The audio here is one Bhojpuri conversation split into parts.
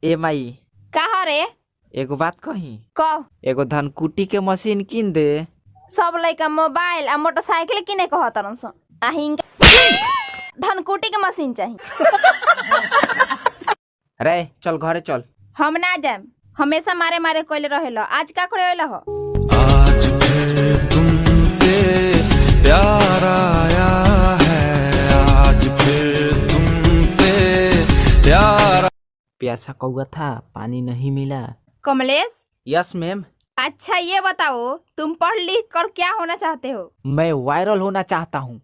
ए माई कहा रे? एगो बात कही। कह। एगो धनकुट्टी के मशीन किन दे। सब लइका मोबाइल आ मोटरसाइकिल किने कहतरन सन। आ हिंगा धनकुट्टी के मशीन चाहिए। रे चल घरे चल। हम ना जाम, हमेशा मारे मारे कोइले रहेला। आज का करे होइला हो? आज फिर तुमके प्यार आया है, आज फिर तुम पे प्यार। प्यासा कौआ था, पानी नहीं मिला। कमलेश। Yes ma'am. अच्छा ये बताओ, तुम पढ़ लिख कर क्या होना चाहते हो? मैं वायरल होना चाहता हूँ।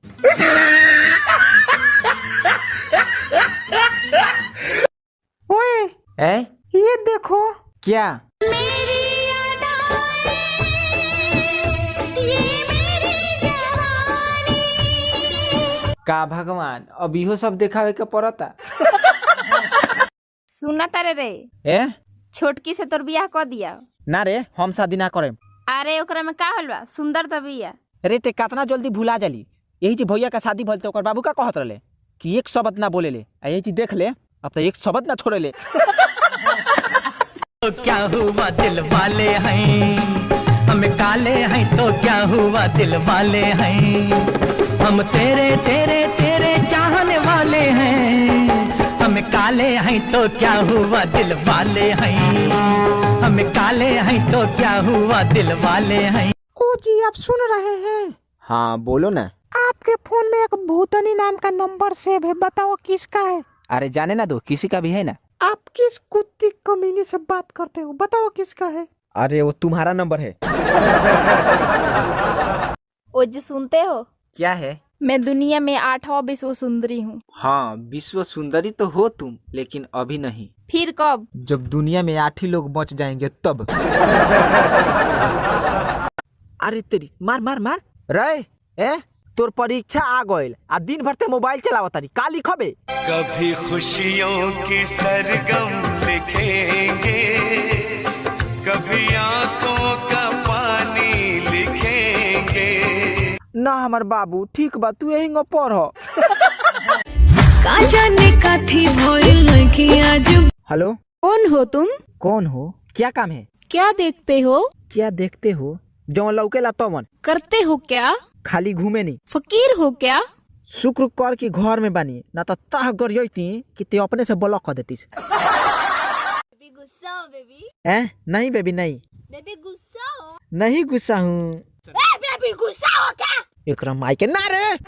ओए ये देखो। क्या? का भगवान अभी हो सब दिखावे के पड़ता। सुना तारे रे, छोटकी से तोर बियाह कर दिया ना रे, हम शादी ना करे। अरे ओकरा में का होल बा? सुंदर त बिया। अरे ते कितना जल्दी भुला जाली। यही चीज भैया का शादी भइल तो ओकर बाबू का कहत रहे कि एक शब्द ना बोले ले। यही चीज देख ले, अब तो एक शब्द ना छोड़े ले। तो क्या हुआ दिल वाले हैं, हम काले हैं तो क्या हुआ दिल वाले हैं, हम तेरे तेरे तेरे चाहने वाले हैं, हम काले हैं तो क्या हुआ दिल वाले हैं, हम काले हैं तो क्या हुआ दिल वाले हैं। ओ जी आप सुन रहे हैं? हाँ बोलो ना। आपके फोन में एक भूतनी नाम का नंबर सेव है, बताओ किसका है? अरे जाने ना दो, किसी का भी है ना। आप किस कुत्ती कमीने से बात करते हो, बताओ किसका है? अरे वो तुम्हारा नंबर है। ओ जी सुनते हो? क्या है? मैं दुनिया में 8वां विश्व सुंदरी हूँ। हाँ विश्व सुंदरी तो हो तुम, लेकिन अभी नहीं। फिर कब? जब दुनिया में 8 ही लोग बच जाएंगे तब। अरे तेरी मार मार मार रे। तोर परीक्षा आ गइल आ दिन भर ते मोबाइल चलावत तारी, का लिखबे? कभी खुशियों की सरगम लिखेंगे, कभी आंखों का पानी लिखेंगे। ना हमार बाबू ठीक बा, तू यही पढ़। का जाने का थी भइल लड़की आज। हेलो कौन हो तुम? कौन हो? क्या काम है? क्या देखते हो? क्या देखते हो? जो लौकेला तमन करते हो क्या? खाली घूमे नहीं। फकीर हो क्या? शुक्र कर की घर में बानी, ना तो ताह गरियती कि ते अपने से ब्लॉक कर देतीस। बेबी गुस्सा हो बेबी? नहीं बेबी नहीं। बेबी गुस्सा हो? नहीं गुस्सा हूँ। बेबी गुस्सा हो क्या? एकरा माई के ना रे।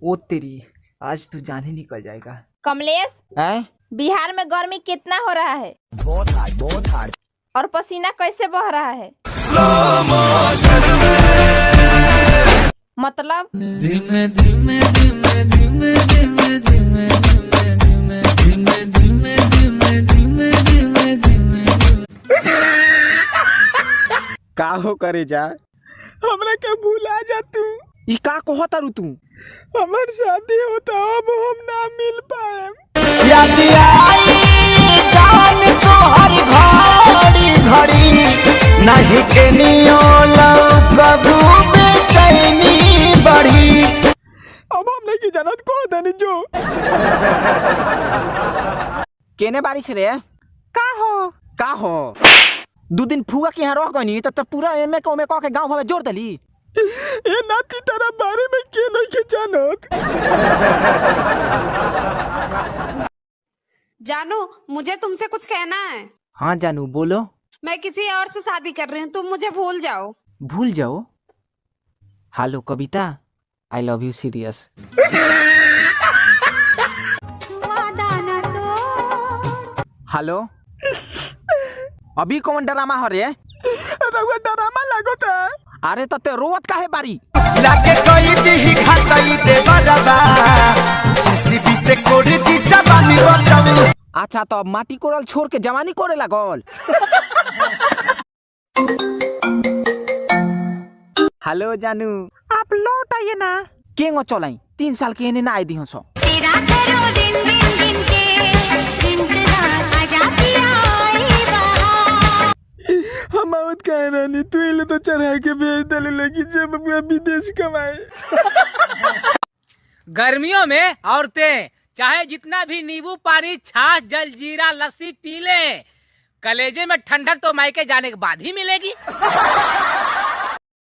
ओ तेरी, आज तू जान ही निकल जाएगा। कमलेश, बिहार में गर्मी कितना हो रहा है? बहुत हार्ड। और पसीना कैसे बह रहा है? मतलब धीमे धीमे धीमे धीमे धीमे धीमे धीमे धीमे धीमे धीमे धीमे धीमे धीमे। का हो करे जा? हमरा के भूला जा तू। ई का कहत रु तू? हमर शादी होता अब हम ना मिल पाए। याद आई जान तो हर घड़ी घड़ी, नहीं के नियो कबू बेचैनी बढ़ी। अब हम नहीं की जानत को देनी जो। केने बारिश रे? का हो? 2 दिन फुआ के यहाँ रह गनी तो पूरा एमे को के गांव में जोड़ दली। ए नाती तेरा बारे में के नहीं के जानत। जानू मुझे तुमसे कुछ कहना है। हाँ जानू बोलो। मैं किसी और से शादी कर रही हूँ, तुम मुझे भूल जाओ। भूल जाओ? Hello Kavita, I love you serious. Hello अभी कौन ड्रामा हो रे? ड्रामा लागत है। अरे तो ते रोवत काहे बारी? लागे कोई दी घाटाई दे बड़बा, जेसीबी से कोड़ी दी जवानी रोचऊ। अच्छा तो अब माटी कोड़ल छोड़ के जवानी कोड़े लागल। हेलो जानू, आप लौट आइए ना। केंगो चलाई 3 साल के एने ना आई दी हो सो। तेरा करो दिन दिन दिन के इंतजार आजा पिया आई बहार। हम आवत कहे रानी, तू इले तो चढ़ा के भेज दले लगी जब विदेश कमाए। गर्मियों में औरतें चाहे जितना भी नींबू पानी छाछ जलजीरा लस्सी पी ले, कलेजे में ठंडक तो मायके जाने के बाद ही मिलेगी।